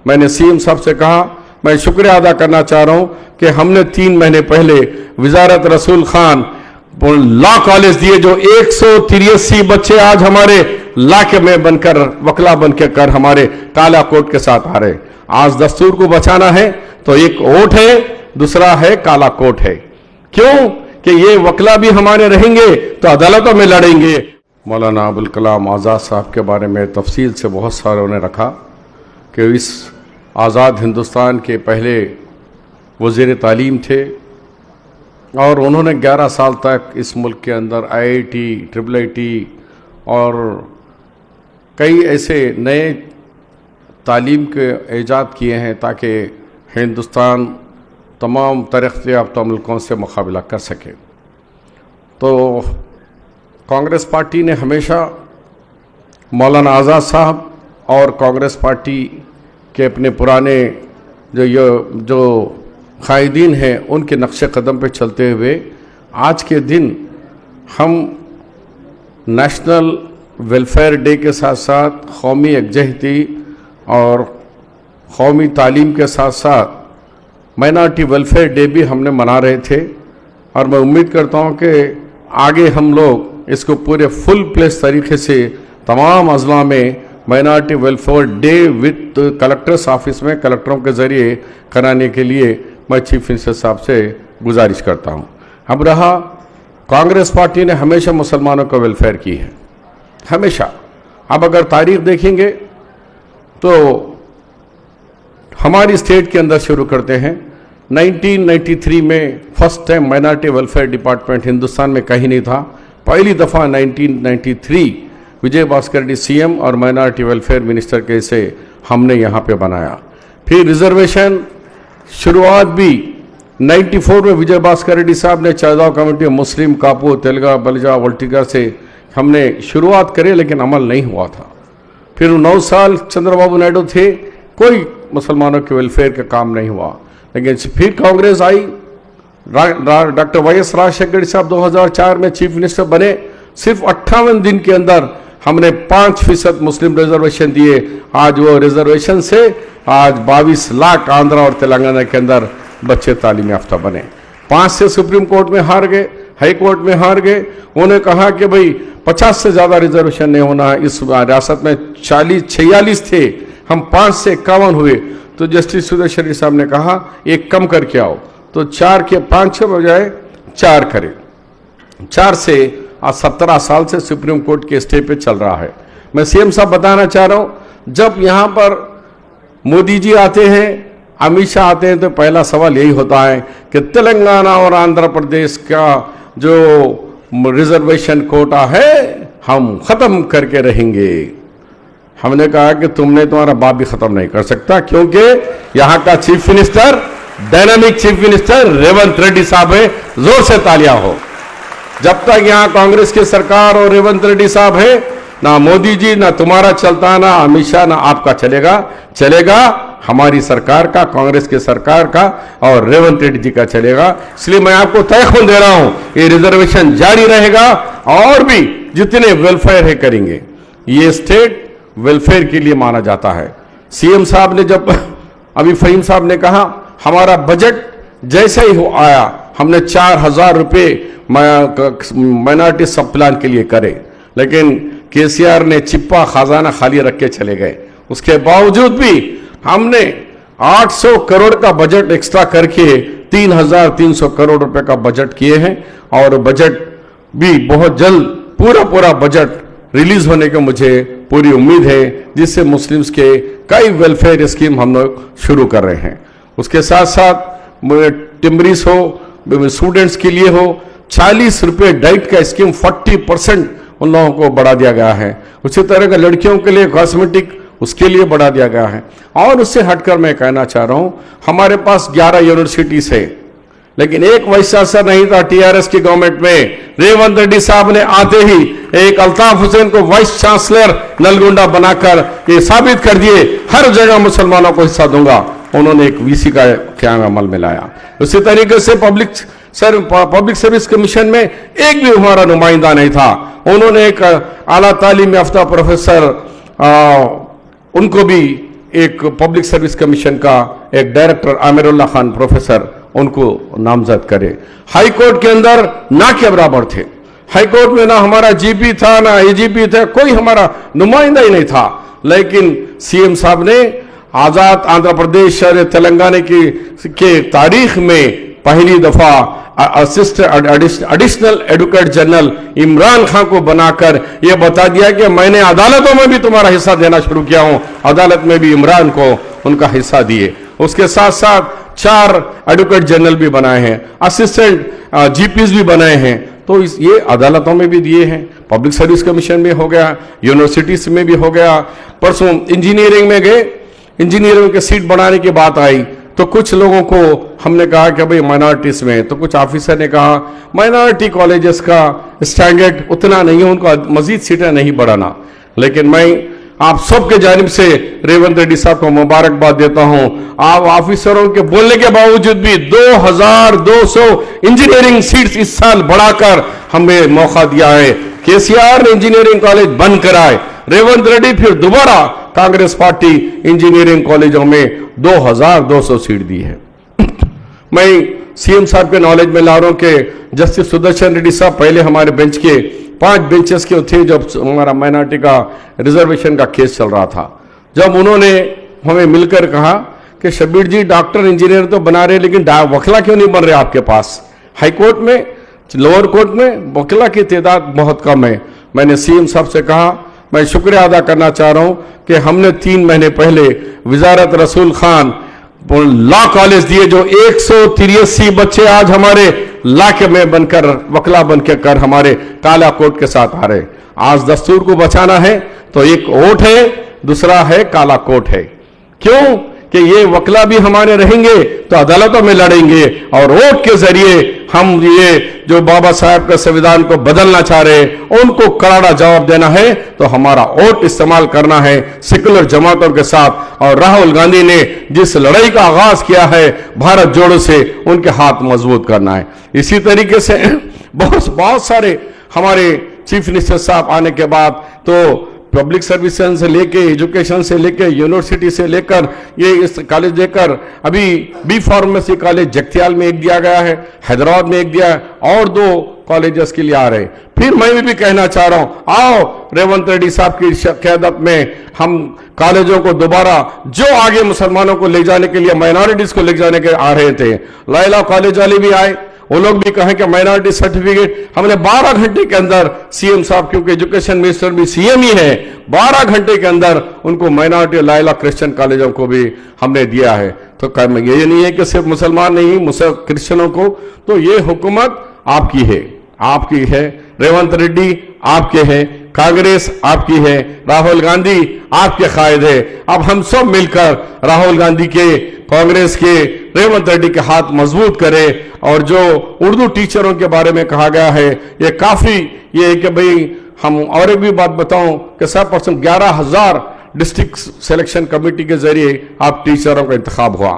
मैंने सीएम साहब से कहा, मैं शुक्रिया अदा करना चाह रहा हूं कि हमने 3 महीने पहले वजारत रसूल खान लॉ कॉलेज दिए, जो 183 बच्चे आज हमारे लॉ के में बनकर वकला बनकर कर हमारे काला कोट के साथ आ रहे। आज दस्तूर को बचाना है तो एक वोट है, दूसरा है काला कोट है। क्यों कि ये वकला भी हमारे रहेंगे तो अदालतों में लड़ेंगे। मौलाना अबुल कलाम आज़ाद साहब के बारे में तफसील से बहुत सारों ने रखा कि इस आज़ाद हिंदुस्तान के पहले वज़ीर तालीम थे और उन्होंने 11 साल तक इस मुल्क के अंदर IIT, IIIT और कई ऐसे नए तालीम के ईजाद किए हैं ताकि हिंदुस्तान तमाम तरक्की याफ्ता मुल्कों से मुकाबला कर सके। तो कांग्रेस पार्टी ने हमेशा मौलाना आज़ाद साहब और कांग्रेस पार्टी के अपने पुराने जो कायदीन हैं उनके नक्शे कदम पे चलते हुए आज के दिन हम नेशनल वेलफेयर डे के साथ साथ कौमी यकजहती और कौमी तालीम के साथ साथ माइनॉरिटी वेलफेयर डे भी हमने मना रहे थे। और मैं उम्मीद करता हूं कि आगे हम लोग इसको पूरे फुल प्लेस तरीके से तमाम अजला में minority welfare day with collectors office में कलेक्टरों के ज़रिए कराने के लिए मैं चीफ मिनिस्टर साहब से गुजारिश करता हूं। अब रहा, कांग्रेस पार्टी ने हमेशा मुसलमानों का वेलफेयर की है, हमेशा। अब अगर तारीख देखेंगे तो हमारी स्टेट के अंदर शुरू करते हैं 1993 में first time minority welfare department Hindustan में कहीं नहीं था। पहली दफ़ा 1993 विजय भास्कर रेड्डी CM और माइनॉरिटी वेलफेयर मिनिस्टर के से हमने यहाँ पे बनाया। फिर रिजर्वेशन शुरुआत भी 94 में विजय भास्कर रेड्डी साहब ने चारदाव कमेटी मुस्लिम, कापू, तेलगा, बलिजा, वल्टिका से हमने शुरुआत करी लेकिन अमल नहीं हुआ था। फिर 9 साल चंद्रबाबू नायडू थे, कोई मुसलमानों के वेलफेयर का काम नहीं हुआ। लेकिन फिर कांग्रेस आई, डॉक्टर YS राजशेखर साहब 2004 में चीफ मिनिस्टर बने। सिर्फ 58 दिन के अंदर हमने 5% मुस्लिम रिजर्वेशन दिए। आज वो रिजर्वेशन से आज 22 लाख आंध्रा और तेलंगाना के अंदर बच्चे तालीम याफ्ता बने। 5 से सुप्रीम कोर्ट में हार गए, हाई कोर्ट में हार गए। उन्होंने कहा कि भाई 50 से ज़्यादा रिजर्वेशन नहीं होना है। इस रियासत में 46 थे, हम 5 से 51 हुए। तो जस्टिस सुदेश रेड्डी साहब ने कहा एक कम करके आओ, तो 4 के 5 बजाय 4 करें। 4 से आज 17 साल से सुप्रीम कोर्ट के स्टे पे चल रहा है। मैं CM साहब बताना चाह रहा हूं, जब यहां पर मोदी जी आते हैं, अमित शाह आते हैं, तो पहला सवाल यही होता है कि तेलंगाना और आंध्र प्रदेश का जो रिजर्वेशन कोटा है हम खत्म करके रहेंगे। हमने कहा कि तुम्हारा बाप भी खत्म नहीं कर सकता, क्योंकि यहां का chief minister, dynamic chief minister Revanth Reddy साहब है। जोर से तालियां हो। जब तक यहां कांग्रेस की सरकार और रेवंत रेड्डी साहब है, ना मोदी जी, ना तुम्हारा चलता, ना अमित शाह, ना आपका चलेगा हमारी सरकार का, कांग्रेस की सरकार का और रेवंत रेड्डी जी का चलेगा। इसलिए मैं आपको तय खून दे रहा हूं, ये रिजर्वेशन जारी रहेगा और भी जितने वेलफेयर है करेंगे। ये स्टेट वेलफेयर के लिए माना जाता है। CM साहब ने जब अभी फहीम साहब ने कहा हमारा बजट जैसे ही आया हमने 4000 रुपये माइनॉरिटी सब प्लान के लिए करे, लेकिन KCR ने चिप्पा खजाना खाली रख के चले गए। उसके बावजूद भी हमने 800 करोड़ का बजट एक्स्ट्रा करके 3300 करोड़ रुपए का बजट किए हैं और बजट भी बहुत जल्द पूरा बजट रिलीज होने की मुझे पूरी उम्मीद है, जिससे मुस्लिम्स के कई वेलफेयर स्कीम हम लोग शुरू कर रहे हैं। उसके साथ साथ टिम्बरीज हो, स्टूडेंट्स के लिए हो, 40 रुपये डाइट का स्कीम 40% उन लोगों को बढ़ा दिया गया है। उसी तरह का लड़कियों के लिए कॉस्मेटिक, उसके लिए बढ़ा दिया गया है। और उससे हटकर मैं कहना चाह रहा हूं, हमारे पास 11 यूनिवर्सिटीज है, लेकिन एक वाइस चांसलर नहीं था TRS की गवर्नमेंट में। रेवंत रेड्डी साहब ने आते ही एक अल्ताफ हुसैन को वाइस चांसलर नलगोंडा बनाकर ये साबित कर दिए हर जगह मुसलमानों को हिस्सा दूंगा। उन्होंने एक VC का क़याम अमल में लाया। उसी तरीके से पब्लिक सर्विस कमीशन में एक भी हमारा नुमाइंदा नहीं था। उन्होंने एक आला तालीम याफ्ता प्रोफेसर उनको भी एक पब्लिक सर्विस कमीशन का एक डायरेक्टर आमिरुल्लाह खान प्रोफेसर उनको नामजद करे। हाई कोर्ट के अंदर ना के बराबर थे। हाई कोर्ट में ना हमारा जीपी था ना एजीपी था, कोई हमारा नुमाइंदा ही नहीं था। लेकिन सीएम साहब ने आजाद आंध्र प्रदेश और तेलंगाना के तारीख में पहली दफा additional advocate general Imran Khan को बनाकर यह बता दिया कि मैंने अदालतों में भी तुम्हारा हिस्सा देना शुरू किया हूं। अदालत में भी इमरान को उनका हिस्सा दिए। उसके साथ साथ 4 एडवोकेट जनरल भी बनाए हैं, असिस्टेंट जीपीज भी बनाए हैं। तो ये अदालतों में भी दिए हैं, पब्लिक सर्विस कमीशन में हो गया, यूनिवर्सिटीज में भी हो गया। परसों इंजीनियरिंग में गए, इंजीनियरिंग की सीट बढ़ाने की बात आई तो कुछ लोगों को हमने कहा कि भाई माइनॉरिटीज में, तो कुछ ऑफिसर ने कहा माइनॉरिटी कॉलेजेस का स्टैंडर्ड उतना नहीं है, उनको मजीद सीटें नहीं बढ़ाना। लेकिन मैं आप सबके जानिब से रेवंत रेड्डी साहब को मुबारकबाद देता हूं। आप ऑफिसरों के बोलने के बावजूद भी 2200 इंजीनियरिंग सीट्स इस साल बढ़ाकर हमें मौका दिया है। केसीआर ने इंजीनियरिंग कॉलेज बंद कराए, रेवंत रेड्डी फिर दोबारा कांग्रेस पार्टी इंजीनियरिंग कॉलेजों में 2200 सीट दी है। मैं सीएम साहब के नॉलेज में ला रहा हूं कि जस्टिस सुदर्शन रेड्डी साहब पहले हमारे बेंच के 5 बेंचेस के थे जब हमारा माइनॉरिटी का रिजर्वेशन का केस चल रहा था। जब उन्होंने हमें मिलकर कहा कि शब्बीर जी डॉक्टर इंजीनियर तो बना रहे लेकिन वकीला क्यों नहीं बन रहे आपके पास? हाई कोर्ट में, लोअर कोर्ट में वकीला की तादाद बहुत कम है। मैंने सीएम साहब से कहा, मैं शुक्रिया अदा करना चाह रहा हूं कि हमने 3 महीने पहले वजारत रसूल खान लॉ कॉलेज दिए, जो 183 बच्चे आज हमारे लॉ के में बनकर वकला बनकर कर हमारे काला कोट के साथ आ रहे। आज दस्तूर को बचाना है तो एक वोट है, दूसरा है काला कोट है। क्यों कि ये वकला भी हमारे रहेंगे तो अदालतों में लड़ेंगे और वोट के जरिए हम ये जो बाबा साहब का संविधान को बदलना चाह रहे हैं उनको करारा जवाब देना है। तो हमारा वोट इस्तेमाल करना है सेकुलर जमातों के साथ। और राहुल गांधी ने जिस लड़ाई का आगाज किया है भारत जोड़ो से, उनके हाथ मजबूत करना है। इसी तरीके से बहुत सारे हमारे चीफ मिनिस्टर साहब आने के बाद तो पब्लिक सर्विस से लेके एजुकेशन से लेके यूनिवर्सिटी से लेकर ये इस कॉलेज लेकर अभी बी फार्मेसी कॉलेज जगतियाल में एक दिया गया है, हैदराबाद में एक दिया है और 2 कॉलेजेस के लिए आ रहे हैं। फिर मैं भी कहना चाह रहा हूं, आओ रेवंत रेड्डी साहब की क़यादत में हम कॉलेजों को दोबारा जो आगे मुसलमानों को ले जाने के लिए, माइनॉरिटीज को ले जाने के आ रहे थे, लाइला कॉलेज वाले भी आए, वो लोग भी कहें कि माइनॉरिटी सर्टिफिकेट हमने 12 घंटे के अंदर सीएम साहब, क्योंकि एजुकेशन मिनिस्टर भी सीएम ही है, 12 घंटे के अंदर उनको माइनॉरिटी लाइला क्रिश्चियन कॉलेजों को भी हमने दिया है। तो ये नहीं है कि सिर्फ मुसलमान नहीं, क्रिश्चियनों को, तो ये हुकूमत आपकी है, आपकी है, रेवंत रेड्डी आपके हैं, कांग्रेस आपकी है, राहुल गांधी आपके कायद है। अब हम सब मिलकर राहुल गांधी के, कांग्रेस के, रेवंत रेड्डी के हाथ मजबूत करें। और जो उर्दू टीचरों के बारे में कहा गया है ये काफी ये है कि भाई हम और एक भी बात बताऊं कि 100% 11,000 डिस्ट्रिक्ट सिलेक्शन कमेटी के जरिए आप टीचरों का इंतखाब हुआ,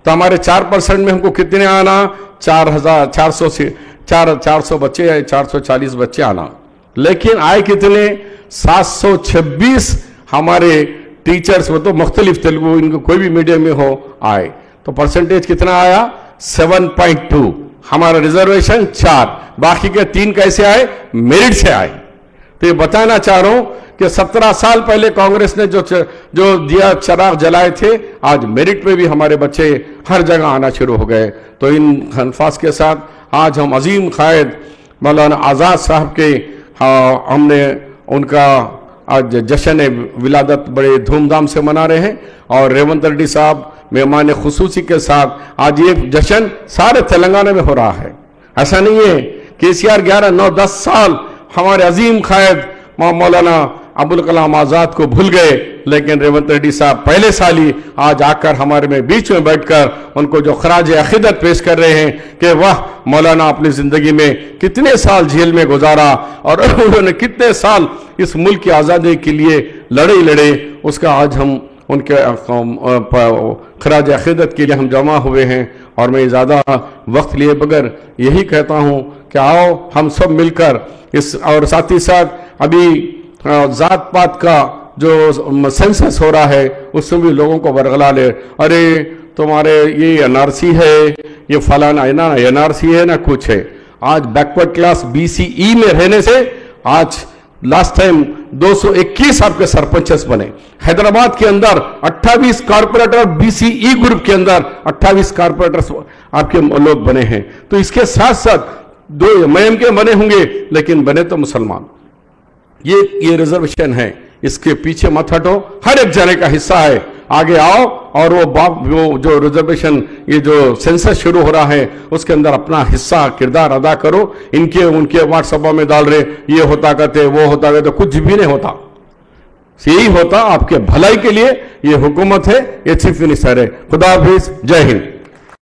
तो हमारे 4% में हमको कितने आना? 4,400 से 400 बच्चे या 440 बच्चे आना। लेकिन आए कितने? 726 हमारे टीचर्स में, तो मुख्तलिफ तेलुगु इनको कोई भी मीडियम में हो आए, तो परसेंटेज कितना आया? 7.2। हमारा रिजर्वेशन 4, बाकी के 3 कैसे आए? मेरिट से आए। तो ये बताना चाह रहा हूं कि 17 साल पहले कांग्रेस ने जो दिया चराग जलाए थे, आज मेरिट में भी हमारे बच्चे हर जगह आना शुरू हो गए। तो इन अल्फाज के साथ आज हम अजीम कायद मौलाना आज़ाद साहब के हमने उनका आज जश्न विलादत बड़े धूमधाम से मना रहे हैं और रेवंत रेड्डी साहब मेहमान खुसूसी के साथ आज ये जश्न सारे तेलंगाना में हो रहा है। ऐसा नहीं है केसीआर 11, 9, 10 साल हमारे अजीम कायद मौलाना अबुल कलाम आजाद को भूल गए, लेकिन रेवंत रेड्डी साहब पहले साल ही आज आकर हमारे में बीच में बैठकर उनको जो खराज अकीदत पेश कर रहे हैं कि वाह मौलाना अपनी जिंदगी में कितने साल जेल में गुजारा और उन्होंने कितने साल इस मुल्क की आज़ादी के लिए लड़े, उसका आज हम उनके खराज अकीदत के लिए हम जमा हुए हैं। और मैं ज़्यादा वक्त लिए बगैर यही कहता हूँ कि आओ हम सब मिलकर इस, और साथ ही साथ अभी जात पात का जो सेंसस हो रहा है उसमें भी लोगों को बरगला ले, अरे तुम्हारे ये एनआरसी है, ये फलाना है ना, एनआरसी है ना कुछ है। आज बैकवर्ड क्लास बीसीई में रहने से आज लास्ट टाइम 221 आपके सरपंचेस बने। हैदराबाद के अंदर 28 कारपोरेटर बीसीई ग्रुप के अंदर 28 कारपोरेटर्स आपके लोग बने हैं। तो इसके साथ साथ 2 एमआईएम के बने होंगे, लेकिन बने तो मुसलमान। ये रिजर्वेशन है, इसके पीछे मत हटो, हर एक जने का हिस्सा है। आगे आओ और वो जो रिजर्वेशन, ये जो सेंसस शुरू हो रहा है उसके अंदर अपना हिस्सा किरदार अदा करो। उनके व्हाट्सएप में डाल रहे ये होता कहते वो होता कहते, कुछ भी नहीं होता। यही होता आपके भलाई के लिए ये हुकूमत है, ये चीफ मिनिस्टर है। खुदा हाफिज, जय हिंद।